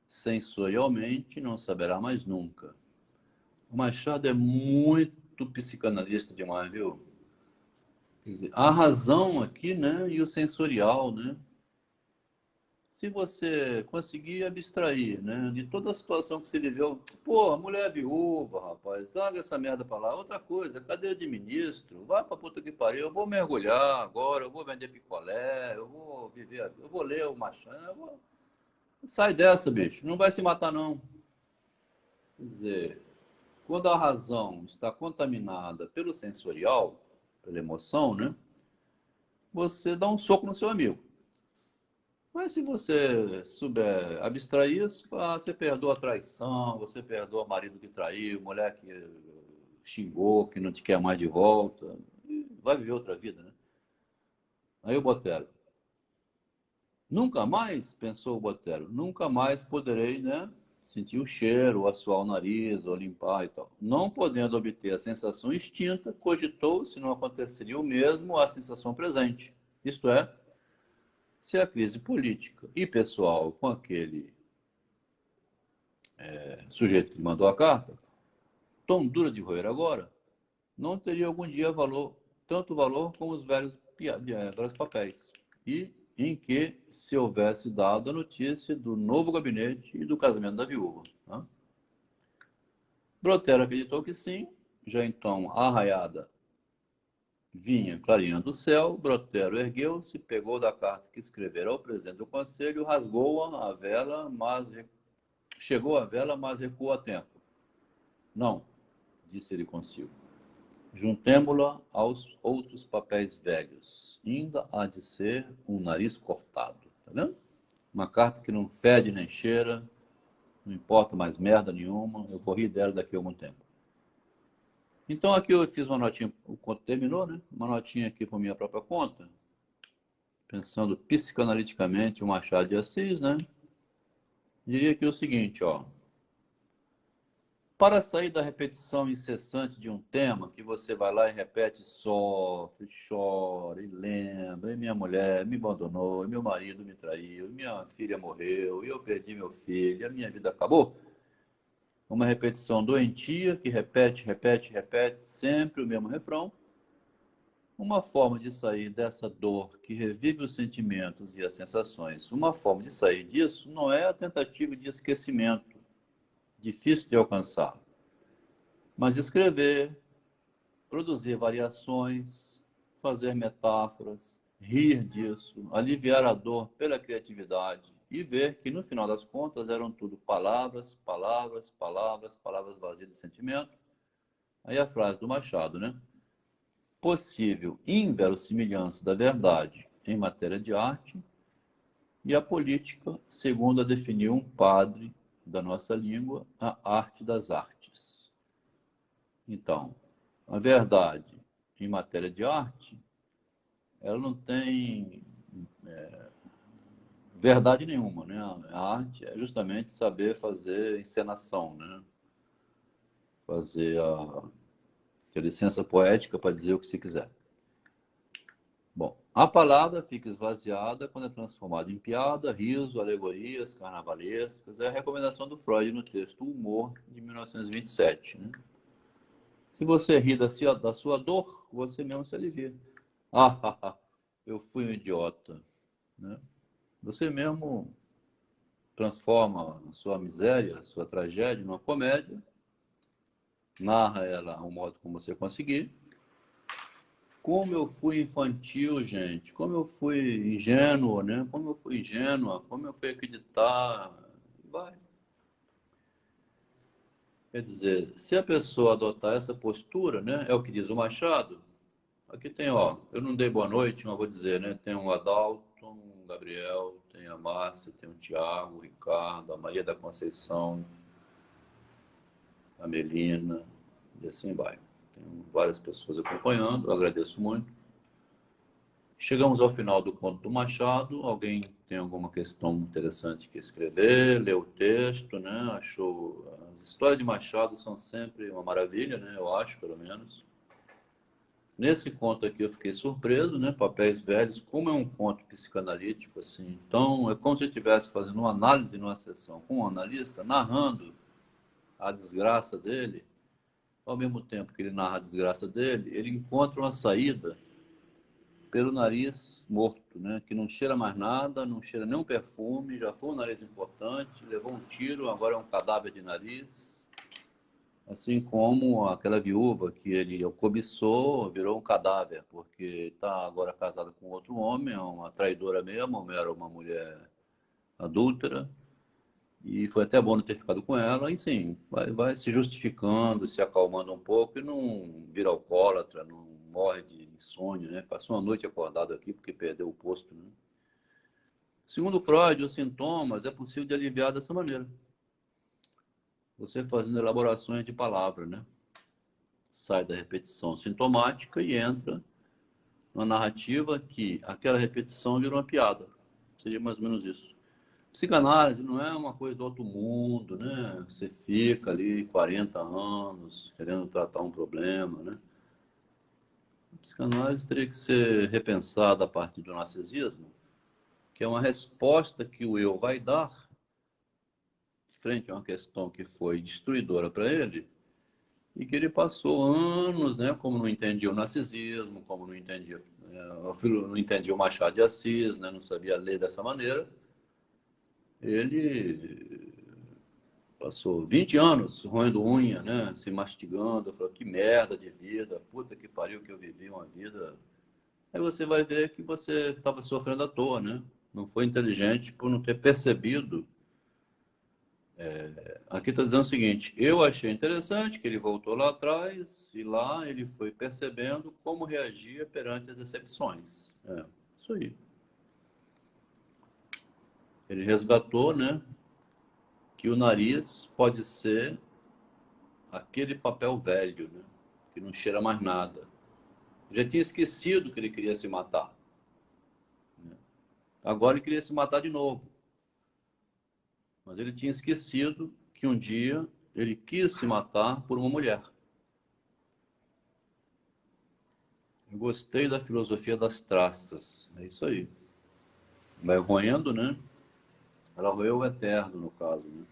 Sensorialmente, não saberá mais nunca. O Machado é muito psicanalista demais, viu? Quer dizer, a razão aqui, né? E o sensorial, né? se você conseguir abstrair, né, de toda a situação que você viveu, pô, a mulher é viúva, rapaz, larga essa merda pra lá. Outra coisa, cadeira de ministro, vai pra puta que pariu, eu vou mergulhar agora, eu vou vender picolé, eu vou viver, eu vou ler o Machado, sai dessa, bicho, não vai se matar não. Quer dizer, quando a razão está contaminada pelo sensorial, pela emoção, né, você dá um soco no seu amigo. Mas se você souber abstrair isso, você perdoa a traição, você perdoa o marido que traiu, mulher que xingou, que não te quer mais de volta, e vai viver outra vida, né? Aí o Botero, nunca mais, pensou o Botero, nunca mais poderei, né, sentir o cheiro, ou assoar o nariz, ou limpar e tal. Não podendo obter a sensação extinta, cogitou se não aconteceria o mesmo à sensação presente. Isto é, se a crise política e pessoal com aquele sujeito que mandou a carta, tão dura de roer agora, não teria algum dia valor, tanto valor como os velhos papéis, e em que se houvesse dado a notícia do novo gabinete e do casamento da viúva. Né? Brotero acreditou que sim, já então a arraiada vinha clareando o céu. Brotero ergueu-se, pegou da carta que escrevera ao presidente do conselho, rasgou-a a vela, mas chegou a vela, mas recuou a tempo. Não, disse ele consigo. Juntemo-la aos outros papéis velhos. Ainda há de ser um nariz cortado. Tá vendo? Uma carta que não fede nem cheira, não importa mais merda nenhuma. Eu corri dela daqui a algum tempo. Então aqui eu fiz uma notinha, o conto terminou, né? Uma notinha aqui por minha própria conta, pensando psicanaliticamente o Machado de Assis, né? Diria aqui o seguinte, ó. Para sair da repetição incessante de um tema que você vai lá e repete, sofre, chora e lembra, e minha mulher me abandonou, e meu marido me traiu, e minha filha morreu, e eu perdi meu filho, e a minha vida acabou. Uma repetição doentia que repete, repete, repete, sempre o mesmo refrão. Uma forma de sair dessa dor que revive os sentimentos e as sensações, uma forma de sair disso não é a tentativa de esquecimento, difícil de alcançar, mas escrever, produzir variações, fazer metáforas, rir disso, aliviar a dor pela criatividade e ver que no final das contas eram tudo palavras, palavras, palavras, palavras vazias de sentimento. Aí a frase do Machado, né? Possível inverossimilhança da verdade em matéria de arte e a política, segundo a definiu um padre da nossa língua, a arte das artes. Então, a verdade em matéria de arte, ela não tem verdade nenhuma, né? A arte é justamente saber fazer encenação, né? Fazer a licença poética para dizer o que se quiser. Bom, a palavra fica esvaziada quando é transformada em piada, riso, alegorias carnavalescas. É a recomendação do Freud no texto O Humor, de 1927. Né? Se você ri da sua dor, você mesmo se alivia. Eu fui um idiota. Né? Você mesmo transforma a sua miséria, a sua tragédia, numa comédia, narra ela ao modo como você conseguir. Como eu fui infantil, gente, como eu fui ingênuo, né? Como eu fui ingênua, como eu fui acreditar. Vai. Quer dizer, se a pessoa adotar essa postura, né? É o que diz o Machado. Aqui tem, ó, eu não dei boa noite, mas vou dizer, né? Tem o Adalton, o Gabriel, tem a Márcia, tem o Tiago, o Ricardo, a Maria da Conceição, a Melina, e assim vai. Tem várias pessoas acompanhando, eu agradeço muito. Chegamos ao final do conto do Machado. Alguém tem alguma questão interessante que escrever, leu o texto, né? Achou... As histórias de Machado são sempre uma maravilha, né? Eu acho, pelo menos. Nesse conto aqui eu fiquei surpreso, né? Papéis Velhos, como é um conto psicanalítico, assim. Então, é como se eu estivesse fazendo uma análise numa sessão com um analista, narrando a desgraça dele. Ao mesmo tempo que ele narra a desgraça dele, ele encontra uma saída pelo nariz morto, né? Que não cheira mais nada, não cheira nenhum perfume, já foi um nariz importante, levou um tiro, agora é um cadáver de nariz. Assim como aquela viúva que ele cobiçou, virou um cadáver, porque está agora casada com outro homem, é uma traidora mesmo, era uma mulher adúltera, e foi até bom não ter ficado com ela, e sim, vai se justificando, se acalmando um pouco, e não vira alcoólatra, não morre de insônia, né? Passou uma noite acordado aqui porque perdeu o posto, né? Segundo Freud, os sintomas é possível de aliviar dessa maneira. Você fazendo elaborações de palavra, né? Sai da repetição sintomática e entra numa narrativa que aquela repetição vira uma piada. Seria mais ou menos isso. Psicanálise não é uma coisa do outro mundo, né? Você fica ali 40 anos querendo tratar um problema, né? A psicanálise teria que ser repensada a partir do narcisismo, que é uma resposta que o eu vai dar frente a uma questão que foi destruidora para ele e que ele passou anos, né, como não entendia o narcisismo, como não entendia, não entendia o Machado de Assis, né, não sabia ler dessa maneira. Ele passou 20 anos roendo unha, né, se mastigando, falou que merda de vida, puta que pariu que eu vivi uma vida. Aí você vai ver que você estava sofrendo à toa, né? Não foi inteligente por não ter percebido. Aqui está dizendo o seguinte: eu achei interessante que ele voltou lá atrás e lá ele foi percebendo como reagia perante as decepções. Isso aí. Ele resgatou, né, que o nariz pode ser aquele papel velho, né, que não cheira mais nada. Já tinha esquecido que ele queria se matar. Agora ele queria se matar de novo. Mas ele tinha esquecido que um dia ele quis se matar por uma mulher. Eu gostei da filosofia das traças. É isso aí. Vai roendo, né? Ela roeu o eterno, no caso, né?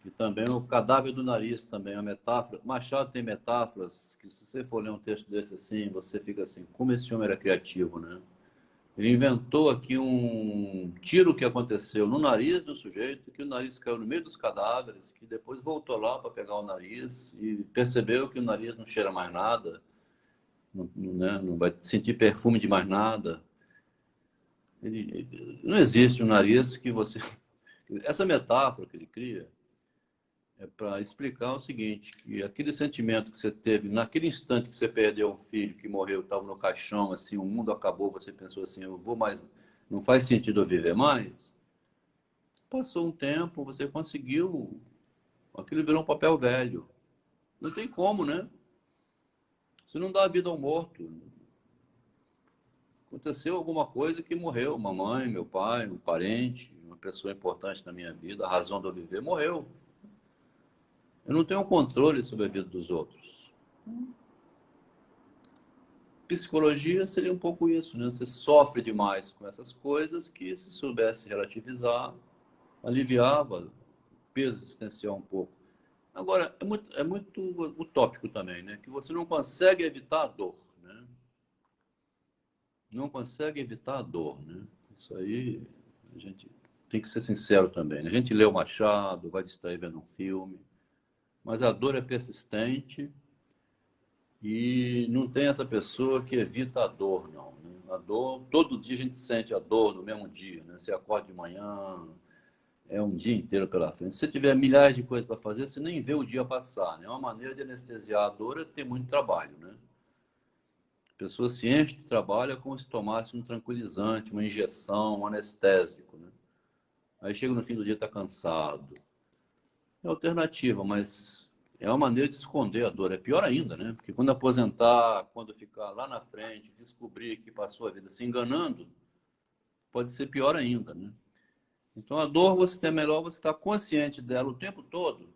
E também o cadáver do nariz, também, a metáfora. Machado tem metáforas que, se você for ler um texto desse assim, você fica assim, como esse homem era criativo, né? Ele inventou aqui um tiro que aconteceu no nariz do sujeito, que o nariz caiu no meio dos cadáveres, que depois voltou lá para pegar o nariz e percebeu que o nariz não cheira mais nada, não, né, não vai sentir perfume de mais nada. Não existe um nariz que você... Essa metáfora que ele cria é para explicar o seguinte, que aquele sentimento que você teve naquele instante que você perdeu um filho que morreu, estava no caixão, assim, o mundo acabou, você pensou assim, eu vou mais, não faz sentido eu viver mais. Passou um tempo, você conseguiu, aquilo virou um papel velho. Não tem como, né? Você não dá vida ao morto. Aconteceu alguma coisa que morreu, uma mãe, meu pai, um parente, uma pessoa importante na minha vida, a razão de eu viver, morreu. Eu não tenho controle sobre a vida dos outros. Psicologia seria um pouco isso, né? Você sofre demais com essas coisas que, se soubesse relativizar, aliviava o peso existencial um pouco. Agora, é muito utópico também, né? Que você não consegue evitar a dor, né? Não consegue evitar a dor, né? Isso aí, a gente tem que ser sincero também, né? A gente lê o Machado, vai distrair vendo um filme, mas a dor é persistente. E não tem essa pessoa que evita a dor, não. Né? A dor, todo dia a gente sente a dor no mesmo dia. Né? Você acorda de manhã, é um dia inteiro pela frente. Se você tiver milhares de coisas para fazer, você nem vê o dia passar. Né? Uma maneira de anestesiar a dor é ter muito trabalho. Né? A pessoa se enche de trabalho, é como se tomasse um tranquilizante, uma injeção, um anestésico. Né? Aí chega no fim do dia, está cansado. É alternativa, mas é uma maneira de esconder a dor. É pior ainda, né? Porque quando aposentar, quando ficar lá na frente, descobrir que passou a vida se enganando, pode ser pior ainda, né? Então a dor é melhor você estar consciente dela o tempo todo,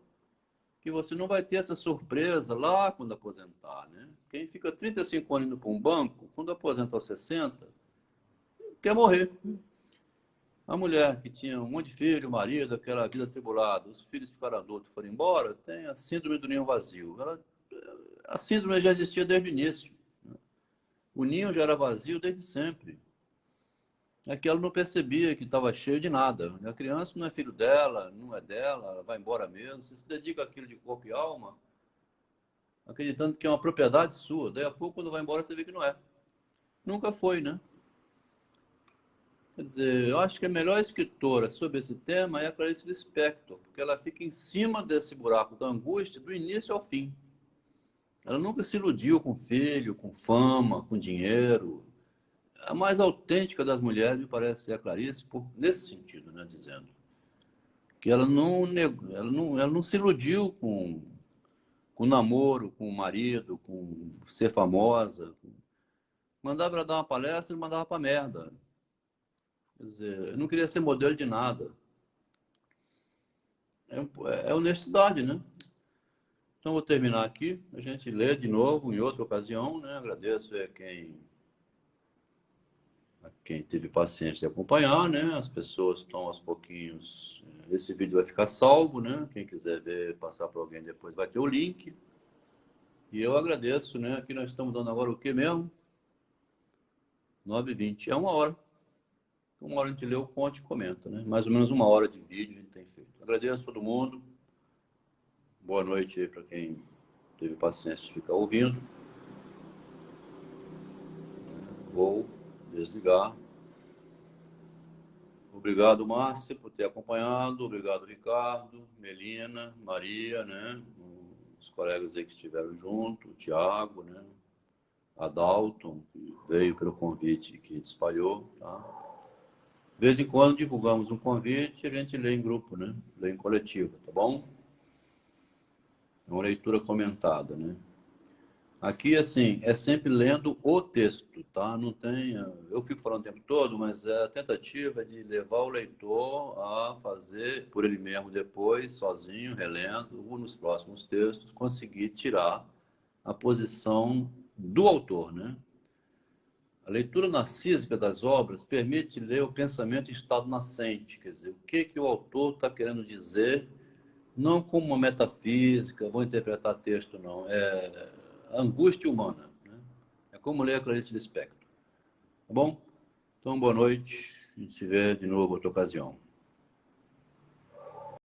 que você não vai ter essa surpresa lá quando aposentar, né? Quem fica 35 anos indo para um banco, quando aposenta aos 60, quer morrer. A mulher que tinha um monte de filho, marido, aquela vida atribulada, os filhos ficaram adultos, foram embora, tem a síndrome do ninho vazio. A síndrome já existia desde o início. O ninho já era vazio desde sempre. É que ela não percebia que estava cheio de nada. A criança não é filho dela, não é dela, ela vai embora mesmo. Você se dedica àquilo de corpo e alma, acreditando que é uma propriedade sua. Daí a pouco, quando vai embora, você vê que não é. Nunca foi, né? Quer dizer, eu acho que a melhor escritora sobre esse tema é a Clarice Lispector, porque ela fica em cima desse buraco da angústia do início ao fim. Ela nunca se iludiu com filho, com fama, com dinheiro. A mais autêntica das mulheres me parece ser a Clarice, nesse sentido, né, dizendo que ela não se iludiu com namoro, com o marido, com ser famosa. Mandava ela dar uma palestra e mandava pra merda. Quer dizer, eu não queria ser modelo de nada. É honestidade, né? Então, vou terminar aqui. A gente lê de novo em outra ocasião, né? Agradeço a quem teve paciência de acompanhar, né? As pessoas estão aos pouquinhos. Esse vídeo vai ficar salvo, né? Quem quiser ver, passar para alguém depois, vai ter o link. E eu agradeço, né? Aqui nós estamos dando agora o quê mesmo? 9h20. É 1 hora. Uma hora a gente lê o conto e comenta, né? Mais ou menos 1 hora de vídeo a gente tem feito. Agradeço a todo mundo. Boa noite aí para quem teve paciência de ficar ouvindo. Vou desligar. Obrigado, Márcia, por ter acompanhado. Obrigado, Ricardo, Melina, Maria, né? Os colegas aí que estiveram junto, o Tiago, né? Adalton, que veio pelo convite que espalhou, tá? De vez em quando divulgamos um convite e a gente lê em grupo, né? Lê em coletivo, tá bom? É uma leitura comentada, né? Aqui, assim, é sempre lendo o texto, tá? Não tem... Eu fico falando o tempo todo, mas é a tentativa de levar o leitor a fazer por ele mesmo depois, sozinho, relendo, ou nos próximos textos, conseguir tirar a posição do autor, né? A leitura narcísica das obras permite ler o pensamento em estado nascente, quer dizer, o que o autor está querendo dizer, não como uma metafísica, vou interpretar texto, não. É a angústia humana, né? É como ler a Clarice Lispector. Tá bom? Então, boa noite. A gente se vê de novo outra ocasião.